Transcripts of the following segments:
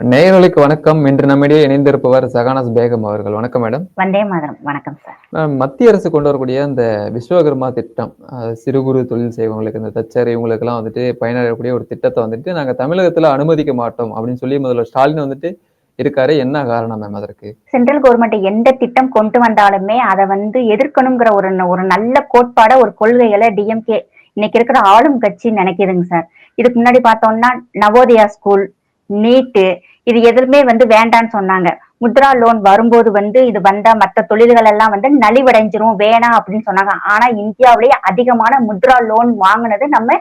நேயர்களுக்கு வணக்கம். இன்று நம்மிடையே இணைந்திருப்பவர் சகானஸ் பேகம் அவர்கள். வணக்கம் மேடம். வந்தே மாதரம். வணக்கம் சார். மத்திய அரசு கொண்டு வரக்கூடிய இந்த விஸ்வகர்மா திட்டம், சிறு குறு தொழில் செய்வங்களுக்கு, இந்த தச்சர் இவங்களுக்கெல்லாம் வந்துட்டு பயனடையக்கூடிய ஒரு திட்டத்தை வந்துட்டு நாங்க தமிழகத்துல அனுமதிக்க மாட்டோம் அப்படின்னு சொல்லி முதல்வர் ஸ்டாலின் வந்துட்டு இருக்காரு. என்ன காரணம் மேம் அதற்கு? சென்ட்ரல் கவர்மெண்ட் எந்த திட்டம் கொண்டு வந்தாலுமே அதை எதிர்க்கணுங்கிற ஒரு நல்ல கோட்பாட, ஒரு கொள்கைகளை டிஎம்கே இன்னைக்கு இருக்கிற ஆளும் கட்சி நினைக்குதுங்க சார். இதுக்கு முன்னாடி பார்த்தோம்னா நவோதயா ஸ்கூல், நீட்டு, இது எதுவுமே வேண்டான்னு சொன்னாங்க. முத்ரா லோன் வரும்போது இது வந்தா மற்ற தொழில்கள் எல்லாம் நலிவடைஞ்சிரும், வேணாம் அப்படின்னு சொன்னாங்க. ஆனா இந்தியாவிலேயே அதிகமான முத்ரா லோன் வாங்கினது நம்ம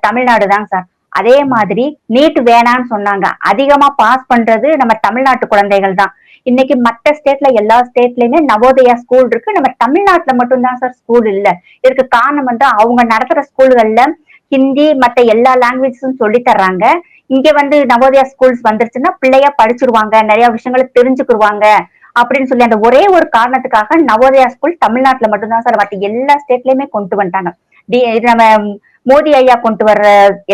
தமிழ்நாடு தாங்க சார். அதே மாதிரி நீட் வேணான்னு சொன்னாங்க. அதிகமா பாஸ் பண்றது நம்ம தமிழ்நாட்டு குழந்தைகள் தான். இன்னைக்கு மற்ற ஸ்டேட்ல எல்லா ஸ்டேட்லயுமே நவோதயா ஸ்கூல் இருக்கு. நம்ம தமிழ்நாட்டுல மட்டும்தான் சார் ஸ்கூல் இல்ல. இதுக்கு காரணம் அவங்க நடத்துற ஸ்கூல்கள்ல ஹிந்தி மத்த எல்லா லாங்குவேஜஸும் சொல்லி தர்றாங்க. இங்க நவோதயா ஸ்கூல்ஸ் வந்துருச்சுன்னா பிள்ளையா படிச்சிருவாங்க, நிறைய விஷயங்களை தெரிஞ்சுக்குருவாங்க அப்படின்னு சொல்லி அந்த ஒரே ஒரு காரணத்துக்காக நவோதயா ஸ்கூல் தமிழ்நாட்டுல மட்டும்தான் சார். மற்ற எல்லா ஸ்டேட்லயுமே கொண்டு வந்துட்டாங்க. நம்ம மோடி ஐயா கொண்டு வர்ற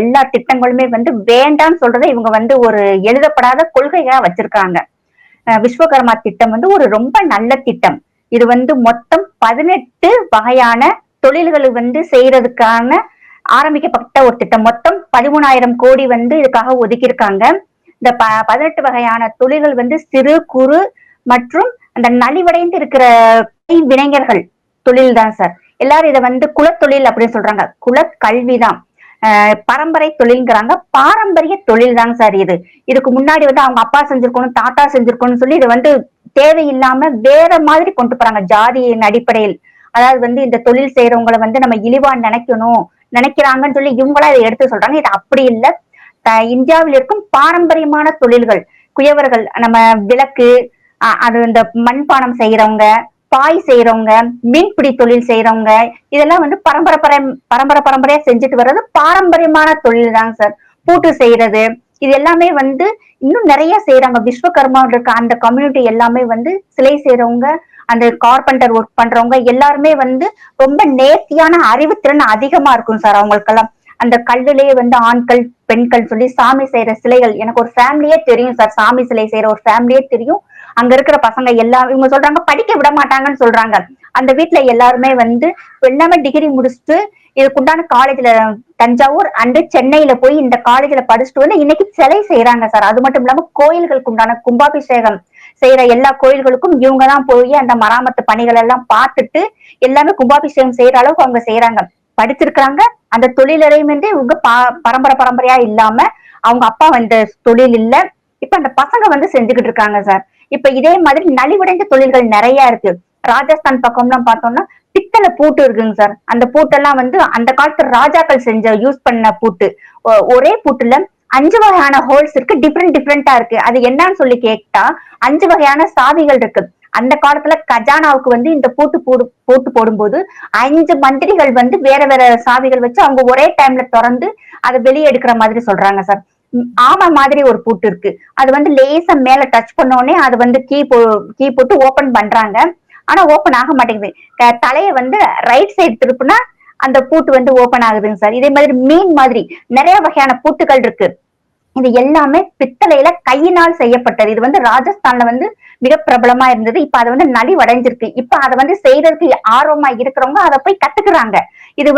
எல்லா திட்டங்களுமே வேண்டாம்னு சொல்றதை இவங்க ஒரு எழுதப்படாத கொள்கையா வச்சிருக்காங்க. விஸ்வகர்மா திட்டம் ஒரு ரொம்ப நல்ல திட்டம். இது மொத்தம் 18 வகையான தொழில்களை செய்யறதுக்கான ஆரம்பிக்கப்பட்ட ஒரு திட்டம். மொத்தம் 13,000 கோடி இதுக்காக ஒதுக்கியிருக்காங்க. இந்த 18 வகையான தொழில்கள் சிறு குறு மற்றும் அந்த நலிவடைந்து இருக்கிற வினைஞர்கள் தொழில் தான் சார். எல்லாரும் இதை குலத்தொழில் அப்படின்னு சொல்றாங்க. குலக்கல்விதான் பரம்பரை தொழில்ங்கிறாங்க. பாரம்பரிய தொழில் தாங்க சார் இது. இதுக்கு முன்னாடி அவங்க அப்பா செஞ்சிருக்கணும், தாத்தா செஞ்சிருக்கணும்னு சொல்லி இது தேவையில்லாம வேற மாதிரி கொண்டு போறாங்க ஜாதியின் அடிப்படையில். அதாவது இந்த தொழில் செய்யறவங்களை நம்ம இழிவா நினைக்கிறாங்கன்னு சொல்லி இவங்களா இதை எடுத்து சொல்றாங்க. இது அப்படி இல்லை. இந்தியாவில் இருக்கும் பாரம்பரியமான தொழில்கள், குயவர்கள், நம்ம விளக்கு, அது இந்த மண்பானம் செய்யறவங்க, பாய் செய்யறவங்க, மீன்பிடி தொழில் செய்யறவங்க, இதெல்லாம் பரம்பரையா செஞ்சுட்டு வர்றது பாரம்பரியமான தொழில் தாங்க சார். பூட்டு செய்யறது, இது எல்லாமே இன்னும் நிறைய செய்யறாங்க. விஸ்வகர்மா இருக்க அந்த கம்யூனிட்டி எல்லாமே சிலை செய்யறவங்க, அந்த கார்பெண்டர் ஒர்க் பண்றவங்க எல்லாருமே ரொம்ப நேர்த்தியான அறிவுத்திறன் அதிகமா இருக்கும் சார். அவங்களுக்கெல்லாம் அந்த கல்லுலயே ஆண்கள் பெண்கள் சொல்லி சாமி செய்யற சிலைகள், எனக்கு ஒரு ஃபேமிலியே தெரியும் சார். சாமி சிலை செய்யற ஒரு ஃபேமிலியே தெரியும். அங்க இருக்கிற பசங்க எல்லாம் இவங்க சொல்றாங்க படிக்க விட மாட்டாங்கன்னு சொல்றாங்க. அந்த வீட்டுல எல்லாருமே எல்லாமே டிகிரி முடிச்சுட்டு இதுக்குண்டான காலேஜ்ல தஞ்சாவூர் அண்டு சென்னையில போய் இந்த காலேஜ்ல படிச்சுட்டு இன்னைக்கு சிலை செய்யறாங்க சார். அது மட்டும் இல்லாம கோயில்களுக்கு உண்டான கும்பாபிஷேகம் செய்யற எல்லா கோயில்களுக்கும் இவங்கதான் போய் அந்த மராமத்து பணிகள் எல்லாம் பார்த்துட்டு எல்லாமே கும்பாபிஷேகம் செய்யற அளவுக்கு அவங்க செய்யறாங்க. படிச்சிருக்கிறாங்க. அந்த தொழிலையும் இவங்க பரம்பரையா இல்லாம அவங்க அப்பா தொழில் இல்ல. இப்ப அந்த பசங்க செஞ்சுக்கிட்டு இருக்காங்க சார். இப்ப இதே மாதிரி நலிவடைந்த தொழில்கள் நிறைய இருக்கு. ராஜஸ்தான் பக்கம்லாம் பார்த்தோம்னா பித்தளை பூட்டு இருக்குங்க சார். அந்த பூட்டெல்லாம் அந்த காலத்து ராஜாக்கள் யூஸ் பண்ண பூட்டு. ஒரே பூட்டுல 5 வகையான ஹோல்ஸ் இருக்கு. டிஃப்ரெண்டா இருக்கு. அது என்னன்னு சொல்லி கேட்டா 5 வகையான சாவிகள் இருக்கு. அந்த காலத்துல கஜானாவுக்கு இந்த பூட்டு போடும்போது 5 மந்திரிகள் வேற வேற சாவிகள் வச்சு அவங்க ஒரே டைம்ல திறந்து அதை வெளியே எடுக்கிற மாதிரி சொல்றாங்க சார். ஆமா மாதிரி ஒரு பூட்டு இருக்கு. அது லேசா மேல டச் பண்ணோடனே அது கீ போட்டு ஓபன் பண்றாங்க. ஆனா ஓபன் ஆக மாட்டேங்குது. தலையை ரைட் சைடு திருப்புனா அந்த பூட்டு ஓபன் ஆகுதுங்க சார். இதே மாதிரி மீன் மாதிரி நிறைய வகையான பூட்டுகள் இருக்கு. இது எல்லாமே பித்தளையில கையினால் செய்யப்பட்டது. இது ராஜஸ்தான்ல மிக பிரபலமா இருந்தது. இப்ப அதை நலிவடைஞ்சிருக்கு. இப்ப அதை செய்யறதுக்கு ஆர்வமா இருக்கிறவங்க அதை போய் கத்துக்கிறாங்க. இது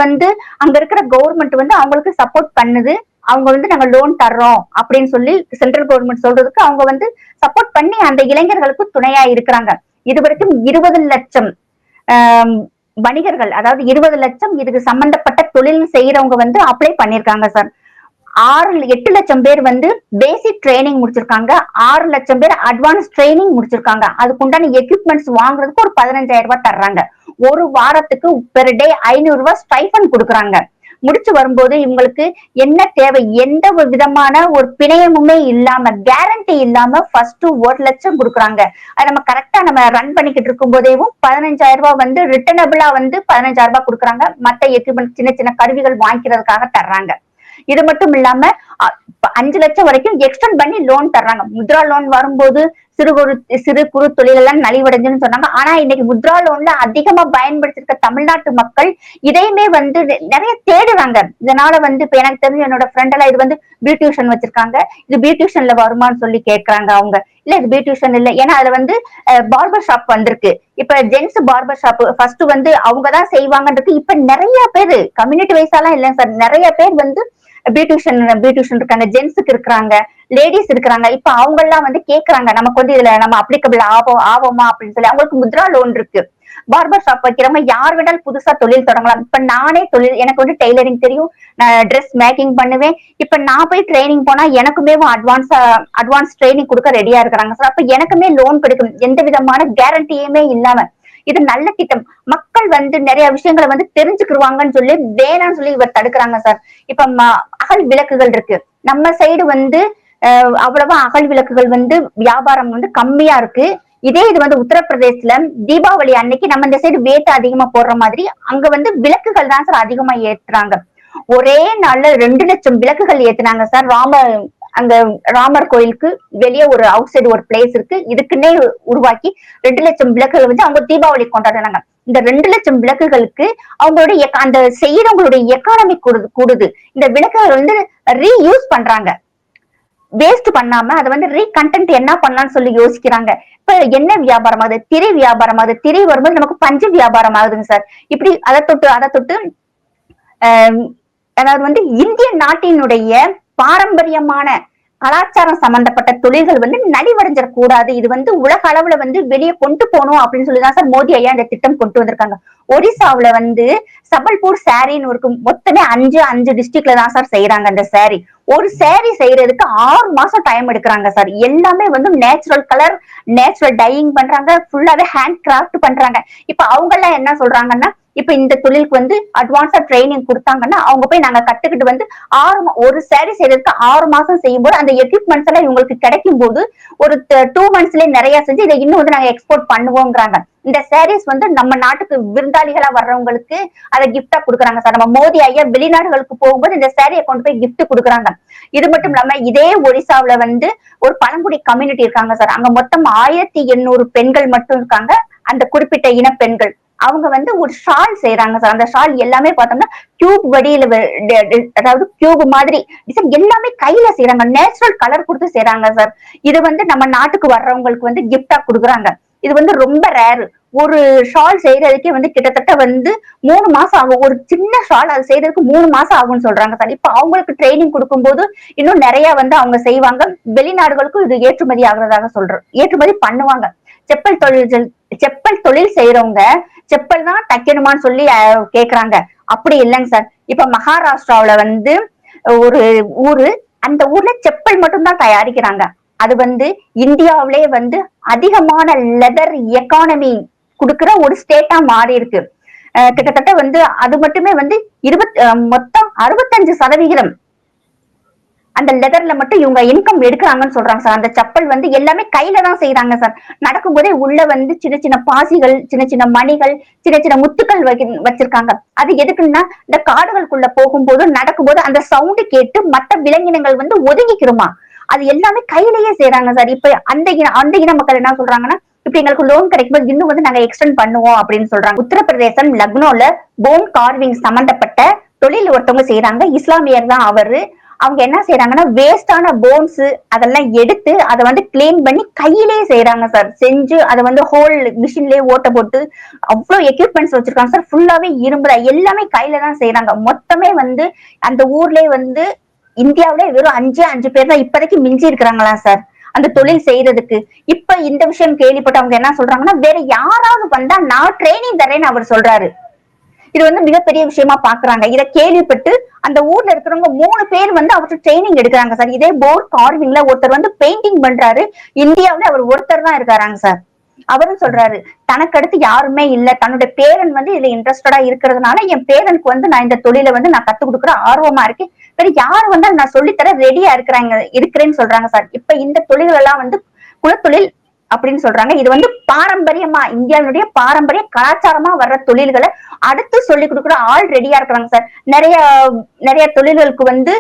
அங்க இருக்கிற கவர்மெண்ட் அவங்களுக்கு சப்போர்ட் பண்ணுது. அவங்க நாங்க லோன் தர்றோம் அப்படின்னு சொல்லி சென்ட்ரல் கவர்மெண்ட் சொல்றதுக்கு அவங்க சப்போர்ட் பண்ணி அந்த இளைஞர்களுக்கு துணையா இருக்கிறாங்க. இது வரைக்கும் 20 லட்சம் வணிகர்கள், அதாவது 20 லட்சம் இதுக்கு சம்பந்தப்பட்ட தொழில் செய்யறவங்க அப்ளை பண்ணிருக்காங்க சார். 8 லட்சம் பேர் பேசிக் ட்ரைனிங் முடிச்சிருக்காங்க. 6 லட்சம் பேர் அட்வான்ஸ் ட்ரைனிங் முடிச்சிருக்காங்க. அதுக்குண்டான எக்யூப்மெண்ட்ஸ் வாங்குறதுக்கு ஒரு 15,000 ரூபாய் தர்றாங்க. ஒரு வாரத்துக்கு பெர் டே 500 ரூபாய் ஸ்டைஃபன் கொடுக்குறாங்க. முடிச்சு வரும்போது இவங்களுக்கு என்ன தேவை, எந்த ஒரு விதமான ஒரு பிணையமுமே இல்லாம, கேரண்டி இல்லாம ஃபர்ஸ்ட் 1 லட்சம் கொடுக்குறாங்க. அது நம்ம கரெக்டா நம்ம ரன் பண்ணிக்கிட்டு இருக்கும் போதேவும் 15,000 ரூபாய் ரிட்டர்னபிளா 15,000 ரூபாய் கொடுக்குறாங்க. மத்த எக்யூப்மெண்ட் சின்ன சின்ன கருவிகள் வாங்கிக்கிறதுக்காக தர்றாங்க. இது மட்டும் இல்லாம 5 லட்சம் வரைக்கும் எக்ஸ்டெண்ட் பண்ணி லோன் தர்றாங்க. முத்ரா லோன் வரும்போது சிறு குறு தொழில் எல்லாம் நலிவடைஞ்சுன்னு சொன்னாங்க. ஆனா இன்னைக்கு முத்ரா லோன்ல அதிகமா பயன்படுத்திருக்க தமிழ்நாட்டு மக்கள் இதையுமே வந்து நிறைய தேடுறாங்க. இதனால வந்து இப்ப எனக்கு தெரிஞ்சு என்னோட ஃப்ரெண்ட் எல்லாம் இது வந்து பியூட்டிஷியன் வச்சிருக்காங்க, இது பியூட்டிஷியன்ல வருமான்னு சொல்லி கேட்கறாங்க அவங்க. இல்ல இது பியூட்டிஷியன் இல்ல, ஏன்னா அதுல வந்து பார்பர் ஷாப் வந்திருக்கு. இப்ப ஜென்ஸ் பார்பர் ஷாப் ஃபர்ஸ்ட் வந்து அவங்கதான் செய்வாங்கன்றது இப்ப நிறைய பேரு கம்யூனிட்டி வைஸாலாம் இல்ல சார், நிறைய பேர் வந்து பியூட்டிஷியன் இருக்காங்க, ஜென்ஸுக்கு இருக்கிறாங்க, லேடிஸ் இருக்கிறாங்க. இப்ப அவங்க எல்லாம் வந்து கேக்குறாங்க நமக்கு வந்து இதுல நம்ம அப்ளிகபிள் ஆவோமா அப்படின்னு சொல்லி. அவங்களுக்கு முத்ரா லோன் இருக்கு. பார்பர் ஷாப் வைக்கிறவங்க யார் வேணாலும் புதுசா தொழில் தொடங்கலாம். இப்ப நானே தொழில், எனக்கு வந்து டெய்லரிங் தெரியும், நான் ட்ரெஸ் மேக்கிங் பண்ணுவேன். இப்ப நான் போய் ட்ரைனிங் போனா எனக்குமே அட்வான்ஸ் ட்ரைனிங் கொடுக்க ரெடியா இருக்கிறாங்க சார். அப்ப எனக்குமே லோன் கிடைக்கும், எந்த விதமான கேரண்டியுமே இல்லாம. இது நல்ல திட்டம். மக்கள் வந்து நிறைய விஷயங்களை வந்து தெரிஞ்சுக்கிடுவாங்கன்னு சொல்லி வேணாம்னு சொல்லி இவர் தடுக்கிறாங்க சார். இப்ப அகல் விளக்குகள் இருக்கு, நம்ம சைடு வந்து அவ்வளவா அகல் விளக்குகள் வந்து வியாபாரம் வந்து கம்மியா இருக்கு. இதே இது வந்து உத்தரப்பிரதேசல தீபாவளி அன்னைக்கு நம்ம இந்த சைடு வேட்டு அதிகமா போடுற மாதிரி அங்க வந்து விளக்குகள் தான் சார் அதிகமா ஏத்துறாங்க. ஒரே நாள்ல 2 லட்சம் விளக்குகள் ஏத்துனாங்க சார். அங்க ராமர் கோயிலுக்கு வெளியே ஒரு அவுட் சைடு ஒரு பிளேஸ் இருக்கு, இதுக்குன்னே உருவாக்கி 2 லட்சம் விளக்குகள் வந்து அவங்க தீபாவளி கொண்டாடுறாங்க. இந்த 2 லட்சம் விளக்குகளுக்கு அவங்களுடைய அந்த செய்யறவங்களுடைய எக்கானமி கூடுது. இந்த விளக்குகள் வந்து ரீயூஸ் பண்றாங்க, வேஸ்ட் பண்ணாம அதை வந்து ரீகண்டென்ட் என்ன பண்ணலாம்னு சொல்லி யோசிக்கிறாங்க. இப்ப என்ன வியாபாரம் ஆகுது? திரை வியாபாரம் ஆகுது. திரை வரும்போது நமக்கு பஞ்சு வியாபாரம் ஆகுதுங்க சார். இப்படி அதை தொட்டு அதாவது வந்து இந்திய நாட்டினுடைய பாரம்பரியமான கலாச்சாரம் சம்பந்தப்பட்ட தொழில்கள் வந்து நலிவடைஞ்சிடக்கூடாது, இது வந்து உலக அளவுல வந்து வெளியே கொண்டு போகணும் அப்படின்னு சொல்லிதான் சார் மோடி ஐயா இந்த திட்டம் கொண்டு வந்திருக்காங்க. ஒடிசாவுல வந்து சபல்பூர் சாரின்னு இருக்கு, மொத்தமே 5 டிஸ்ட்ரிக்ட்ல தான் சார் செய்யறாங்க. அந்த சாரி ஒரு சாரி செய்யறதுக்கு 6 மாசம் டைம் எடுக்கிறாங்க சார். எல்லாமே வந்து நேச்சுரல் கலர், நேச்சுரல் டையிங் பண்றாங்க, ஃபுல்லாவே ஹேண்ட் கிராஃப்ட் பண்றாங்க. இப்ப அவங்க எல்லாம் என்ன சொல்றாங்கன்னா, இப்ப இந்த தொழிலுக்கு வந்து அட்வான்ஸா ட்ரைனிங் கொடுத்தாங்கன்னா அவங்க போய் நாங்க கத்துக்கிட்டு வந்து ஒரு சாரி செய்யறதுக்கு 6 மாசம் செய்யும் போது அந்த எக்யூப்மெண்ட்ஸ் எல்லாம் இவங்களுக்கு கிடைக்கும் போது ஒரு 2 மந்த்ஸ்லயே நிறைய செஞ்சு இதை இன்னும் வந்து நாங்க எக்ஸ்போர்ட் பண்ணுவோங்கிறாங்க. இந்த சாரீஸ் வந்து நம்ம நாட்டுக்கு விருந்தாளிகளா வர்றவங்களுக்கு அதை கிஃப்டா கொடுக்குறாங்க சார். நம்ம மோடி ஐயா வெளிநாடுகளுக்கு போகும்போது இந்த சாரியை கொண்டு போய் கிஃப்ட் கொடுக்குறாங்க. இது மட்டும் இல்லாம இதே ஒடிசாவுல வந்து ஒரு பழங்குடி கம்யூனிட்டி இருக்காங்க சார். அங்க மொத்தம் 1800 பெண்கள் மட்டும் இருக்காங்க, அந்த குறிப்பிட்ட இன பெண்கள். அவங்க வந்து ஒரு ஷால் செய்யறாங்க சார். அந்த ஷால் எல்லாமே பார்த்தோம்னா கியூப் வடியில, அதாவது கியூப் மாதிரி டிசைன் எல்லாமே கையில செய்யறாங்க, நேச்சுரல் கலர் கொடுத்து செய்யறாங்க சார். இது வந்து நம்ம நாட்டுக்கு வர்றவங்களுக்கு வந்து கிஃப்டா கொடுக்குறாங்க. இது வந்து ரொம்ப ரேரு. ஒரு ஷால் செய்யறதுக்கே வந்து கிட்டத்தட்ட வந்து 3 மாசம் ஆகும். ஒரு சின்ன ஷால் அது செய்யறதுக்கு 3 மாசம் ஆகும்னு சொல்றாங்க சார். இப்ப அவங்களுக்கு ட்ரைனிங் கொடுக்கும் போது இன்னும் நிறைய வந்து அவங்க செய்வாங்க. வெளிநாடுகளுக்கும் இது ஏற்றுமதி ஆகுறதாக ஏற்றுமதி பண்ணுவாங்க. செப்பல் தொழில் செய்யறவங்க செப்பல் தான் தைக்கணுமான்னு சொல்லி கேக்குறாங்க. அப்படி இல்லைங்க சார். இப்ப மகாராஷ்டிராவில வந்து ஒரு ஊரு, அந்த ஊர்ல செப்பல் மட்டும் தான் தயாரிக்கிறாங்க. அது வந்து இந்தியாவிலே வந்து அதிகமான லெதர் எக்கானமி கொடுக்கிற ஒரு ஸ்டேட்டா மாறி இருக்கு. கிட்டத்தட்ட வந்து அது மட்டுமே வந்து மொத்தம் 65% அந்த லெதர்ல மட்டும் இவங்க இன்கம் எடுக்கிறாங்கன்னு சொல்றாங்க சார். அந்த செப்பல் வந்து எல்லாமே கையில தான் செய்யறாங்க சார். நடக்கும் போதே உள்ள வந்து சின்ன சின்ன பாசிகள், சின்ன சின்ன மணிகள், சின்ன சின்ன முத்துக்கள் வச்சிருக்காங்க. அது எதுக்குன்னா இந்த காடுகளுக்குள்ள போகும்போது நடக்கும்போது அந்த சவுண்டு கேட்டு மற்ற விலங்கினங்கள் வந்து ஒதுங்கிக்கிறோமா, அது எல்லாமே கையிலேயே செய்யறாங்க சார். இப்ப அந்த இன மக்கள் என்ன சொல்றாங்கன்னா, இப்ப எங்களுக்கு லோன் கிடைக்கும்போது இன்னும் வந்து நாங்க எக்ஸ்டெண்ட் பண்ணுவோம் அப்படின்னு சொல்றாங்க. உத்தரப்பிரதேசம் லக்னோல போன் கார்விங் சம்பந்தப்பட்ட தொழில் ஒருத்தவங்க செய்யறாங்க, இஸ்லாமியர் தான் அவரு. அவங்க என்ன செய்யறாங்கன்னா வேஸ்டான போன்ஸ் அதெல்லாம் எடுத்து அதை வந்து கிளீன் பண்ணி கையிலேயே செய்யறாங்க சார். செஞ்சு அதை வந்து ஹோல் மிஷின்லயே ஓட்ட போட்டு அவ்வளவு எக்யூப்மெண்ட்ஸ் வச்சிருக்காங்க சார். ஃபுல்லாவே இரும்புல எல்லாமே கையில தான் செய்யறாங்க. மொத்தமே வந்து அந்த ஊர்லயே வந்து இந்தியாவிலே வெறும் 5 பேர் தான் இப்போதைக்கு மிஞ்சி இருக்கிறாங்களா சார் அந்த தொழில் செய்யறதுக்கு. இப்ப இந்த விஷயம் கேள்விப்பட்டு அவங்க என்ன சொல்றாங்கன்னா, வேற யாராவது வந்தா நான் ட்ரைனிங் தரேன்னு அவர் சொல்றாரு. இது வந்து மிகப்பெரிய விஷயமா பாக்குறாங்க. இதை கேள்விப்பட்டு அந்த ஊர்ல இருக்கிறவங்க 3 பேர் வந்து அவருக்கு ட்ரைனிங் எடுக்கிறாங்க சார். இதே போர்ட் கார்விங்ல ஒருத்தர் வந்து பெயிண்டிங் பண்றாரு, இந்தியாவில அவர் ஒருத்தர் தான் இருக்காராங்க சார். அவரும் சொல்றாரு, தனக்கு அடுத்து யாருமே இல்ல, தன்னுடைய பேரன் வந்து இதுல இன்ட்ரெஸ்டடா இருக்கிறதுனால என் பேரனுக்கு வந்து நான் இந்த தொழிலை வந்து நான் கத்து கொடுக்குற ஆர்வமா இருக்கேன், வேற யாரு வந்து நான் சொல்லித்தர ரெடியா இருக்கிறேன்னு சொல்றாங்க சார். இப்ப இந்த தொழில்கள் எல்லாம் வந்து குலத்தொழில் அப்படின்னு சொல்றாங்க. இது வந்து பாரம்பரியமா இந்தியாவுடைய பாரம்பரிய கலாச்சாரமா வர்ற தொழில்களை அடுத்து சொல்லி கொடுக்குற ஆள் ரெடியா இருக்கிறாங்க சார். நிறைய தொழில்களுக்கு வந்து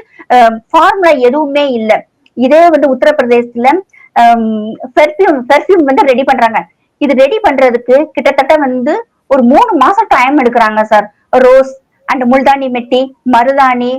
ஃபார்முலா எதுவுமே இல்லை. இதே வந்து உத்தரப்பிரதேசத்துல பெர்ஃபியூம் வந்து ரெடி பண்றாங்க. இது ரெடி பண்றதுக்கு கிட்டத்தட்ட வந்து ஒரு 3 மாசம் டைம் எடுக்கிறாங்க சார். ரோஸ் அண்ட் முல்தானி மெட்டி, மருதாணி,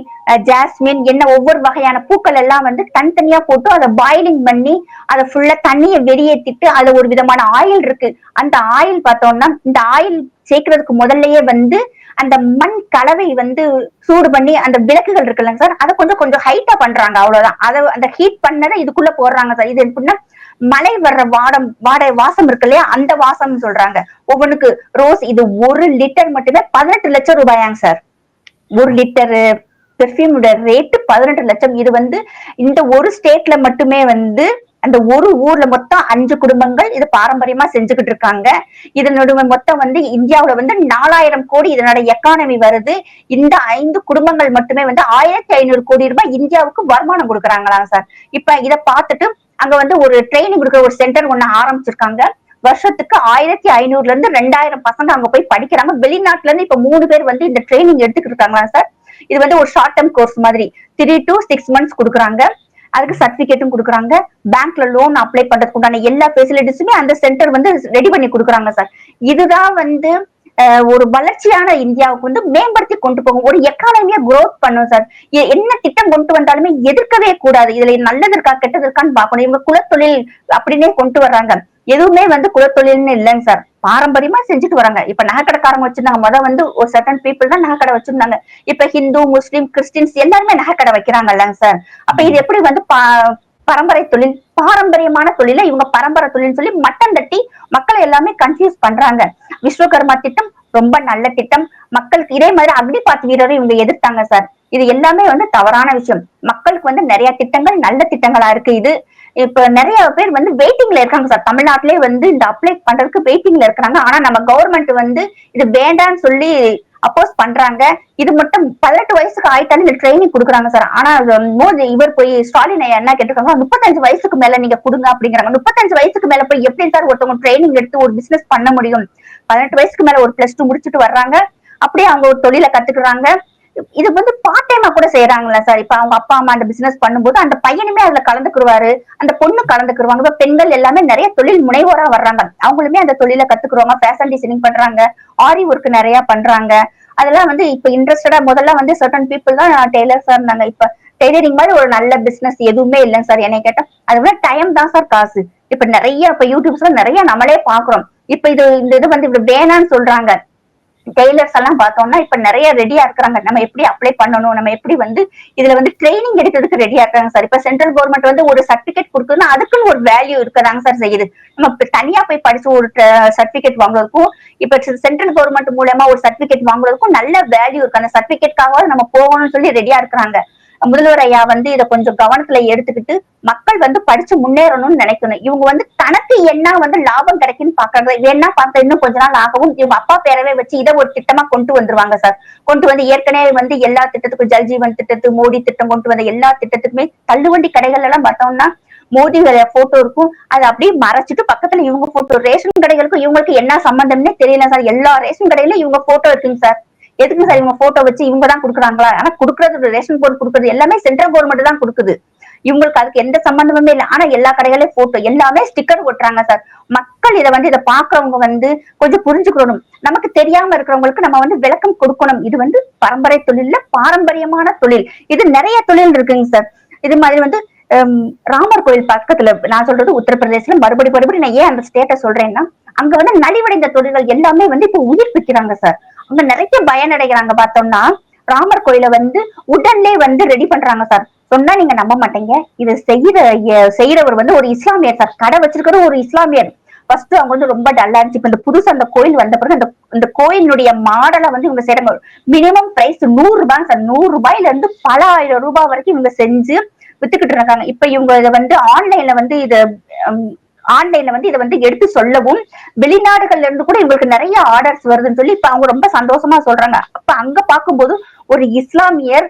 ஜாஸ்மின் என்ன ஒவ்வொரு வகையான பூக்கள் எல்லாம் வந்து தனித்தனியா போட்டு அதை பாயிலிங் பண்ணி அதை ஃபுல்லா தண்ணியை வெளியேற்றிட்டு அதுல ஒரு விதமான ஆயில் இருக்கு. அந்த ஆயில் பார்த்தோம்னா இந்த ஆயில் சேர்க்கறதுக்கு முதல்லயே வந்து அந்த மண் கலவை வந்து சூடு பண்ணி அந்த விளக்குகள் இருக்குல்லங்க சார், அதை கொஞ்சம் கொஞ்சம் ஹைட்டா பண்றாங்க. அவ்வளவுதான். அதை அந்த ஹீட் பண்ணதை இதுக்குள்ள போடுறாங்க சார். இது எப்படின்னா மழை வர்ற வாடை வாசம் இருக்கு இல்லையா, அந்த வாசம் சொல்றாங்க. ஒவ்வொன்றுக்கு ரோஸ் இது 1 லிட்டர் மட்டுமே 18 லட்சம் ரூபாயாங்க சார். 1 லிட்டர் பெர்ஃபியூமோட ரேட்டு 18 லட்சம். இது வந்து இந்த ஒரு ஸ்டேட்ல மட்டுமே வந்து அந்த ஒரு ஊர்ல மொத்தம் 5 குடும்பங்கள் இது பாரம்பரியமா செஞ்சுக்கிட்டு இருக்காங்க. இதனுடைய மொத்தம் வந்து இந்தியாவுல வந்து 4000 கோடி இதனோட எக்கானமி வருது. இந்த 5 குடும்பங்கள் மட்டுமே வந்து 1500 கோடி ரூபாய் இந்தியாவுக்கு வருமானம் கொடுக்குறாங்களாம் சார். இப்ப இதை பார்த்துட்டு அங்க வந்து ஒரு ட்ரைனிங் கொடுக்குற ஒரு சென்டர் ஒண்ணு ஆரம்பிச்சிருக்காங்க. வருஷத்துக்கு 1500ல இருந்து 2000 பசங்க அங்க போய் படிக்கிறாங்க. வெளிநாட்டுல இருந்து இப்ப 3 பேர் வந்து இந்த ட்ரைனிங் எடுத்துக்கிட்டு இருக்காங்களா சார். இது வந்து ஒரு ஷார்ட் டேர்ம் கோர்ஸ் மாதிரி 3 to 6 months கொடுக்குறாங்க. அதுக்கு சர்டிபிகேட்டும் கொடுக்குறாங்க. பேங்க்ல லோன் அப்ளை பண்றதுக்கு உண்டான எல்லா ஃபெசிலிட்டிஸுமே அந்த சென்டர் வந்து ரெடி பண்ணி கொடுக்குறாங்க சார். இதுதான் வந்து ஒரு வளர்ச்சியான இந்தியாவுக்கு வந்து மேம்படுத்தி கொண்டு போகும், ஒரு எக்கானமியா குரோத் பண்ணும் சார். என்ன திட்டம் கொண்டு வந்தாலுமே எதிர்க்கவே கூடாது. இதுல நல்லது இருக்கா கெட்டது இருக்கான்னு பாக்கணும். இவங்க குலத்தொழில் அப்படின்னே கொண்டு வர்றாங்க. எதுவுமே வந்து குலத்தொழில்னு இல்லைங்க சார், பாரம்பரியமா செஞ்சுட்டு வராங்க. இப்ப நகைக்கடைக்காரங்க வச்சிருந்தாங்க, வந்து ஒரு சர்டன் பீப்புள் தான் நகைக்கடை வச்சிருந்தாங்க. இப்ப ஹிந்து, முஸ்லீம், கிறிஸ்டின்ஸ் எல்லாருமே நகைக்கடை வைக்கிறாங்க இல்லைங்க சார். அப்ப இது எப்படி வந்து பரம்பரை தொழில், பாரம்பரியமான தொழில இவங்க பரம்பரை தொழில் சொல்லி மட்டம் தட்டி மக்களை எல்லாமே கன்ஃபியூஸ் பண்றாங்க. விஸ்வகர்மா திட்டம் ரொம்ப நல்ல திட்டம். மக்களுக்கு இதே மாதிரி அக்னி பாத் வீரரை இவங்க எதிர்த்தாங்க சார். இது எல்லாமே வந்து தவறான விஷயம். மக்களுக்கு வந்து நிறைய திட்டங்கள் நல்ல திட்டங்களா இருக்கு. இது இப்ப நிறைய பேர் வந்து வெயிட்டிங்ல இருக்காங்க சார். தமிழ்நாட்டிலே வந்து இந்த அப்ளை பண்றதுக்கு வெயிட்டிங்ல இருக்கிறாங்க. ஆனா நம்ம கவர்மெண்ட் வந்து இது வேண்டாம்னு சொல்லி அப்போஸ் பண்றாங்க. இது மட்டும் 18 வயசுக்கு ஆயிட்டாலும் இந்த ட்ரைனிங் கொடுக்குறாங்க சார். ஆனா மோடி இவர் போய் ஸ்டாலின் என்ன கேட்டிருக்காங்க, 35 வயசுக்கு மேல நீங்க கொடுங்க அப்படிங்கிறாங்க. 35 வயசுக்கு மேல போய் எப்படி சார் ஒருத்தவங்க ட்ரைனிங் எடுத்து ஒரு பிசினஸ் பண்ண முடியும்? 18 வயசுக்கு மேல ஒரு +2 முடிச்சுட்டு வர்றாங்க. அப்படியே அவங்க ஒரு தொழிலை கத்துக்கிறாங்க. இது வந்து பார்ட் டைமா கூட செய்யறாங்களா சார். இப்ப அவங்க அப்பா அம்மா அந்த பிசினஸ் பண்ணும்போது அந்த பையனுமே அதுல கலந்துக்குருவாரு, அந்த பொண்ணு கலந்துக்குருவாங்க. இப்ப பெண்கள் எல்லாமே நிறைய தொழில் முனைவோரா வர்றாங்க. அவங்களுமே அந்த தொழிலை கத்துக்குருவாங்க. ஃபேஷன் டிசைனிங் பண்றாங்க, ஆரி ஒர்க் நிறைய பண்றாங்க. அதெல்லாம் வந்து இப்ப இன்ட்ரெஸ்டடா முதல்ல வந்து சர்டன் பீப்புள் தான் டெய்லர்ஸா இருந்தாங்க. இப்ப டெய்லரிங் மாதிரி ஒரு நல்ல பிசினஸ் எதுவுமே இல்லைங்க சார். என்னை கேட்டா அது விட டைம் தான் சார் காசு. இப்ப நிறைய இப்ப யூடியூப்ஸ்ல நிறைய நம்மளே பாக்குறோம். இப்ப இந்த இது வந்து இப்ப வேணான்னு சொல்றாங்க. டெய்லர்ஸ் எல்லாம் பார்த்தோம்னா இப்ப நிறைய ரெடியா இருக்கிறாங்க. நம்ம எப்படி அப்ளை பண்ணணும், நம்ம எப்படி வந்து இதுல வந்து ட்ரைனிங் எடுக்கிறதுக்கு ரெடியா இருக்காங்க சார். இப்ப சென்ட்ரல் கவர்மெண்ட் வந்து ஒரு சர்டிபிகேட் கொடுக்குதுன்னா அதுக்குன்னு ஒரு வேல்யூ இருக்கதாங்க சார் செய்யுது. நம்ம தனியா போய் படிச்சு ஒரு சர்டிபிகேட் வாங்குறதுக்கும் இப்ப சென்ட்ரல் கவர்மெண்ட் மூலமா ஒரு சர்டிபிகேட் வாங்குறதுக்கும் நல்ல வேல்யூ இருக்கு. அந்த சர்டிபிகேட்காக நம்ம போகணும்னு சொல்லி ரெடியா இருக்கிறாங்க. முதல்வர் ஐயா வந்து இதை கொஞ்சம் கவனத்துல எடுத்துக்கிட்டு மக்கள் வந்து படிச்சு முன்னேறணும்னு நினைக்கணும். இவங்க வந்து தனக்கு என்ன வந்து லாபம் கிடைக்குன்னு பாக்குறாங்க. என்ன பார்த்தா இன்னும் கொஞ்ச நாள் ஆகவும் இவங்க அப்பா பேரவே வச்சு இதை ஒரு திட்டமா கொண்டு வந்துருவாங்க சார். கொண்டு வந்து ஏற்கனவே வந்து எல்லா திட்டத்துக்கும் ஜல்ஜீவன் திட்டத்துக்கு, மோடி திட்டம் கொண்டு வந்த எல்லா திட்டத்துக்குமே தள்ளுவண்டி கடைகள் எல்லாம் பார்த்தோம்னா மோடி போட்டோ இருக்கும். அதை அப்படியே மறைச்சிட்டு பக்கத்துல இவங்க போட்டோ. ரேஷன் கடைகளுக்கும் இவங்களுக்கு என்ன சம்பந்தம்னே தெரியல சார். எல்லா ரேஷன் கடையிலும் இவங்க போட்டோ இருக்குங்க சார். எதுக்கு சார் இவங்க போட்டோ வச்சு இவங்க தான் கொடுக்குறாங்களா? ஆனா கொடுக்கறது ரேஷன் போர்டு கொடுக்குறது எல்லாமே சென்ட்ரல் கவர்மெண்ட் தான் கொடுக்குது. இவங்களுக்கு அதுக்கு எந்த சம்பந்தமுமே இல்லை. ஆனா எல்லா கடைகளையும் போட்டோ எல்லாமே ஸ்டிக்கர் ஒட்டுறாங்க சார். மக்கள் இதை பாக்குறவங்க வந்து கொஞ்சம் புரிஞ்சுக்கணும். நமக்கு தெரியாம இருக்கிறவங்களுக்கு நம்ம வந்து விளக்கம் கொடுக்கணும். இது வந்து பரம்பரை தொழில்ல பாரம்பரியமான தொழில். இது நிறைய தொழில் இருக்குங்க சார். இது மாதிரி வந்து ராமர் கோயில் பக்கத்துல நான் சொல்றது உத்தரப்பிரதேசல மறுபடி நான் ஏன் அந்த ஸ்டேட்டை சொல்றேன்னா அங்க வந்து நலிவடைந்த தொழில்கள் எல்லாமே வந்து இப்ப உயிர்ப்பிக்கிறாங்க சார். அங்க நிறைய பயனடைகிறாங்க. பார்த்தோம்னா ராமர் கோயில வந்து உடன்லே வந்து ரெடி பண்றாங்க சார். சொன்னா நீங்க நம்ப மாட்டீங்க. இது செய்யறவர் வந்து ஒரு இஸ்லாமியர் சார். கடை வச்சிருக்கிற ஒரு இஸ்லாமியர். ஃபர்ஸ்ட் அவங்க வந்து ரொம்ப டல்லா இருந்துச்சு. இப்ப இந்த புதுசு அந்த கோயில் வந்த பிறகு இந்த கோயிலுடைய மாடலை வந்து இவங்க செய்யறாங்க. மினிமம் பிரைஸ் 100 ரூபாய் சார். 100 ரூபாயில இருந்து பல ஆயிரம் ரூபாய் வரைக்கும் இவங்க செஞ்சு வித்துக்கிட்டு இருக்காங்க. இப்ப இவங்க இதை வந்து ஆன்லைன்ல வந்து இதை வந்து எடுத்து சொல்லவும் வெளிநாடுகள்ல இருந்து கூட இவங்களுக்கு நிறைய ஆர்டர்ஸ் வருதுன்னு சொல்லி இப்ப அவங்க ரொம்ப சந்தோஷமா சொல்றாங்க. அப்ப அங்க பார்க்கும்போது ஒரு இஸ்லாமியர்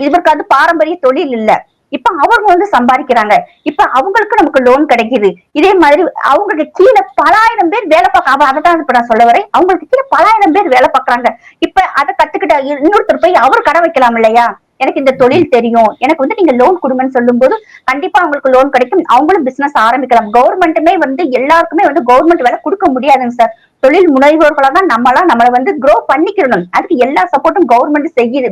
இவருக்கு அது பாரம்பரிய தொழில் இல்ல. இப்ப அவங்க வந்து சம்பாதிக்கிறாங்க. இப்ப அவங்களுக்கு நமக்கு லோன் கிடைக்குது. இதே மாதிரி அவங்களுக்கு கீழே பலாயிரம் பேர் வேலை பார்க்க, அதான் இப்ப நான் சொல்ல வரேன். அவங்களுக்கு கீழே பலாயிரம் பேர் வேலை பார்க்கறாங்க. இப்ப அதை கத்துக்கிட்ட இன்னொருத்தர் போய் அவர் கடை வைக்கலாம் இல்லையா? எனக்கு இந்த தொழில் தெரியும், எனக்கு வந்து நீங்க லோன் கொடுங்கன்னு சொல்லும் போது கண்டிப்பா அவங்களுக்கு லோன் கிடைக்கும், அவங்களும் பிசினஸ் ஆரம்பிக்கலாம். கவர்மெண்ட்டுமே வந்து எல்லாருக்குமே வந்து கவர்மெண்ட் வேலை கொடுக்க முடியாதுங்க சார். தொழில் முனைவோர்களா தான் நம்மளை வந்து க்ரோ பண்ணிக்கணும். அதுக்கு எல்லா சப்போர்ட்டும் கவர்மெண்ட் செய்யுது.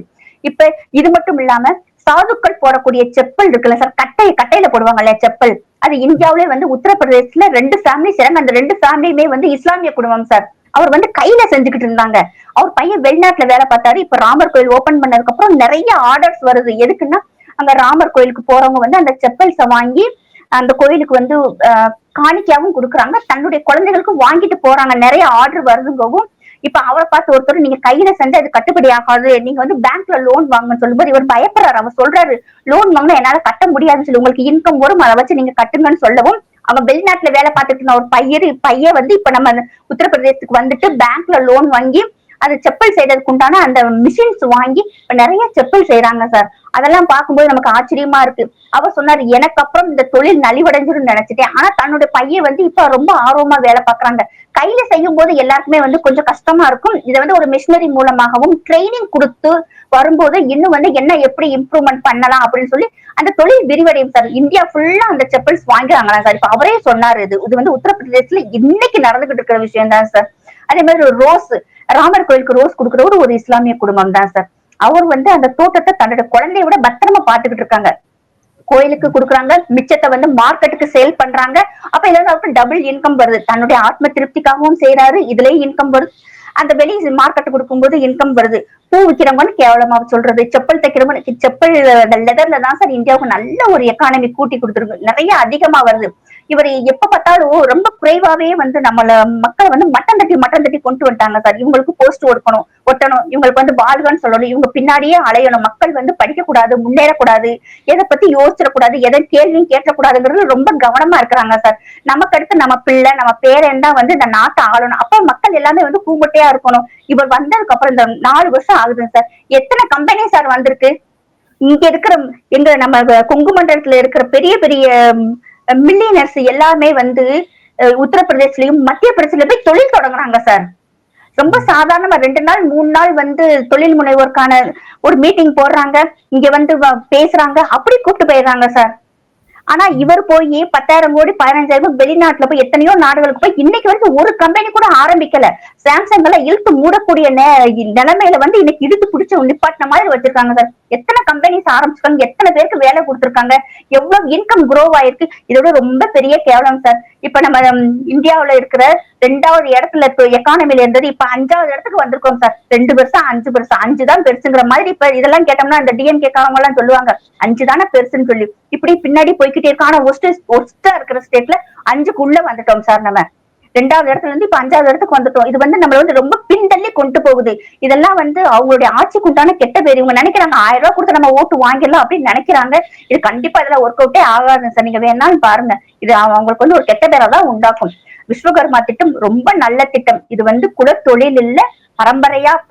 இப்ப இது மட்டும் இல்லாம சாதுக்கள் போடக்கூடிய செப்பல் இருக்குல்ல சார், கட்டையில போடுவாங்கல்ல செப்பல், அது இந்தியாவிலே வந்து உத்தரப்பிரதேசத்துல 2 ஃபேமிலி செய்றாங்க. அந்த 2 ஃபேமிலியுமே வந்து இஸ்லாமிய குடும்பம் சார். அவர் வந்து கையில செஞ்சுக்கிட்டு இருந்தாங்க. அவர் பையன் வெளிநாட்டுல வேலை பார்த்தாரு. இப்ப ராமர் கோயில் ஓபன் பண்ணதுக்கு அப்புறம் நிறைய ஆர்டர்ஸ் வருது. எதுக்குன்னா அங்க ராமர் கோயிலுக்கு போறவங்க வந்து அந்த செப்பல்ஸ வாங்கி அந்த கோயிலுக்கு வந்து காணிக்கையாவும் கொடுக்குறாங்க, தன்னுடைய குழந்தைகளுக்கும் வாங்கிட்டு போறாங்க. நிறைய ஆர்டர் வருதுங்கவும் இப்ப அவரை பார்த்து ஒருத்தர் நீங்க கையில செஞ்சா இது கட்டுப்படி ஆகாது, நீங்க வந்து பேங்க்ல லோன் வாங்கன்னு சொல்லும்போது இவர் பயப்படுறாரு. அவர் சொல்றாரு லோன் வாங்கினா என்னால கட்ட முடியாதுன்னு சொல்லி, உங்களுக்கு இன்கம் வரும் அதை வச்சு நீங்க கட்டுங்கன்னு சொல்லவும் அவன் வெளிநாட்டுல வேலை பார்த்துட்டு இருந்த ஒரு பையன் வந்து இப்ப நம்ம உத்தரப்பிரதேசத்துக்கு வந்துட்டு பேங்க்ல லோன் வாங்கி அது செப்பல் செய்யறதுக்கு உண்டான அந்த மிஷின்ஸ் வாங்கி இப்ப நிறைய செப்பல் செய்யறாங்க சார். அதெல்லாம் பார்க்கும்போது நமக்கு ஆச்சரியமா இருக்கு. அவர் சொன்னாரு எனக்கு அப்புறம் இந்த தொழில் நலிவடைஞ்சிரும் நினைச்சிட்டேன், ஆனா தன்னோட பையன் வந்து இப்ப ரொம்ப ஆர்வமா வேலை பார்க்கறாங்க. கையில செய்யும் போது எல்லாருக்குமே வந்து கொஞ்சம் கஷ்டமா இருக்கும். இதை வந்து ஒரு மிஷினரி மூலமாகவும் ட்ரைனிங் கொடுத்து வரும்போது இன்னும் வந்து என்ன எப்படி இம்ப்ரூவ்மெண்ட் பண்ணலாம் அப்படின்னு சொல்லி அந்த தொழில் விரிவடையும் சார். இந்தியா ஃபுல்லா அந்த செப்பல்ஸ் வாங்குறாங்களா சார். இப்ப அவரே சொன்னாரு இது வந்து உத்தரப்பிரதேசத்துல இன்னைக்கு நடந்துகிட்டு இருக்கிற விஷயம் தான் சார். அதே மாதிரி ஒரு ரோஸ், ராமர் கோயிலுக்கு ரோஸ் கொடுக்கறவரு ஒரு இஸ்லாமிய குடும்பம் தான் சார். அவர் வந்து அந்த தோட்டத்தை தன்னோட குழந்தைய விட பத்திரமா பாத்துக்கிட்டு இருக்காங்க. கோயிலுக்கு கொடுக்குறாங்க, மிச்சத்தை வந்து மார்க்கெட்டுக்கு சேல் பண்றாங்க. அப்ப இதுல அவருக்கு டபுள் இன்கம் வருது. தன்னுடைய ஆத்ம திருப்திக்காகவும் செய்யறாரு, இதுலயும் இன்கம் வருது. அந்த வெளி மார்க்கெட் கொடுக்கும்போது இன்கம் வருது. பூ விக்கிறவங்கன்னு கேவலமா சொல்றது, செப்பல் தைக்கிறவங்க, செப்பல் லெதர்ல தான் சார் இந்தியாவுக்கு நல்ல ஒரு எக்கானமி கூட்டி கொடுத்துருக்கு, நிறைய அதிகமா வருது. இவர் எப்ப பார்த்தாலும் ரொம்ப குறைவாவே வந்து நம்மள மக்கள் வந்து மட்டம் தட்டி கொண்டு வந்துட்டாங்க சார். இவங்களுக்கு போஸ்ட் ஒட்டணும், இவங்களுக்கு வந்து வாழ்கன்னு சொல்லணும், இவங்க பின்னாடியே அலையணும், மக்கள் வந்து படிக்க கூடாது, முன்னேறக்கூடாது, எதை பத்தி யோசிச்சிடக்கூடாது, எதை கேள்வியும் கேட்கக்கூடாதுங்கிறது ரொம்ப கவனமா இருக்கிறாங்க சார். நமக்கு அடுத்து நம்ம பிள்ளை நம்ம பேரன் தான் வந்து இந்த நாட்டை ஆளணும். அப்ப மக்கள் எல்லாமே வந்து கூமுட்டையா இருக்கணும். இவர் வந்ததுக்கு அப்புறம் இந்த 4 வருஷம் ஆகுதுங்க சார், எத்தனை கம்பெனி சார் வந்திருக்கு. இங்க இருக்கிற எங்க நம்ம கொங்கு மண்டலத்துல இருக்கிற பெரிய பெரிய மில்லியனர்ஸ் எல்லாமே வந்து உத்தரப்பிரதேசலயும் மத்திய பிரதேசல போய் தொழில் தொடங்குறாங்க சார். ரொம்ப சாதாரணமா 2 நாள் 3 நாள் வந்து தொழில் முனைவோருக்கான ஒரு மீட்டிங் போடுறாங்க, இங்க வந்து பேசுறாங்க, அப்படி கூப்பிட்டு போயிடுறாங்க சார். ஆனா இவர் போய் 10,000 கோடி 15,000 வெளிநாட்டுல போய் எத்தனையோ நாடுகளுக்கு போய் இன்னைக்கு வரைக்கும் ஒரு கம்பெனி கூட ஆரம்பிக்கல. சாம்சங் எல்லாம் இழுத்து மூடக்கூடிய நிலைமையில வந்து இன்னைக்கு இழுத்து பிடிச்ச நிப்பாட்டின மாதிரி வச்சிருக்காங்க சார். எத்தனை கம்பெனிஸ் ஆரம்பிச்சிருக்காங்க, எத்தனை பேருக்கு வேலை கொடுத்திருக்காங்க, எவ்வளவு இன்கம் குரோ ஆயிருக்கு. இதோட ரொம்ப பெரிய கேவலம் சார். இப்ப நம்ம இந்தியாவுல இருக்கிற 2வது இடத்துல எக்கானமில இருந்தது இப்ப 5வது இடத்துக்கு வந்திருக்கோம் சார். 2 வருஷம் 5 வருஷம் 5 தான் பெருசுங்கிற மாதிரி இப்ப இதெல்லாம் கேட்டோம்னா இந்த டிஎம்கே காரங்க எல்லாம் சொல்லுவாங்க 5 தானே பெருசுன்னு சொல்லி. இப்படி பின்னாடி போய்கிட்டே இருக்கு. ஆனா ஒஸ்டா இருக்கிற ஸ்டேட்ல 5க்குள்ள வந்துட்டோம் சார். நம்ம 2வது இடத்துல இருந்து இப்ப 5வது இடத்துக்கு வந்துட்டோம். இது வந்து நம்மள வந்து ரொம்ப பின்தள்ளி கொண்டு போகுது. இதெல்லாம் வந்து அவங்களுடைய ஆட்சிக்கு உண்டான கெட்ட பேர். இவங்க நினைக்கிறாங்க 1000 ரூபாய் கொடுத்து நம்ம ஓட்டு வாங்கிடலாம் அப்படின்னு நினைக்கிறாங்க. இது கண்டிப்பா இதெல்லாம் ஒர்க் அவுட்டே ஆகாது சார். நீங்க வேணாலும் பாருங்க, இது அவங்களுக்கு வந்து ஒரு கெட்ட பேரா தான் உண்டாக்கும். விஸ்வகர்மா திட்டம் ரொம்ப நல்ல திட்டம். இது வந்து குல தொழில் இல்ல,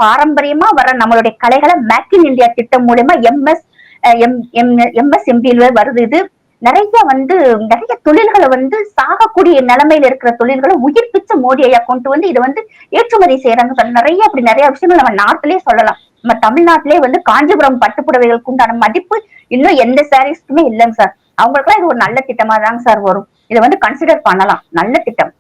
பாரம்பரியமா வர நம்மளுடைய கலைகளை மேக் இன் இந்தியா திட்டம் மூலமா எம்எஸ்எம்பில வருது. இது நிறைய தொழில்களை வந்து சாகக்கூடிய நிலைமையில இருக்கிற தொழில்களை உயிர்ப்பிச்ச மோடி ஐயா கொண்டு வந்து இதை வந்து ஏற்றுமதி செய்யறாங்க சார். நிறைய விஷயங்கள் நம்ம நாட்டிலேயே சொல்லலாம். நம்ம தமிழ்நாட்டிலேயே வந்து காஞ்சிபுரம் பட்டுப்புடவைகளுக்கு உண்டான மதிப்பு இன்னும் எந்த சாரீஸ்க்குமே இல்லைங்க சார். அவங்களுக்குலாம் இது ஒரு நல்ல திட்டமா தாங்க சார் வரும். இதை வந்து கன்சிடர் பண்ணலாம், நல்ல திட்டம்.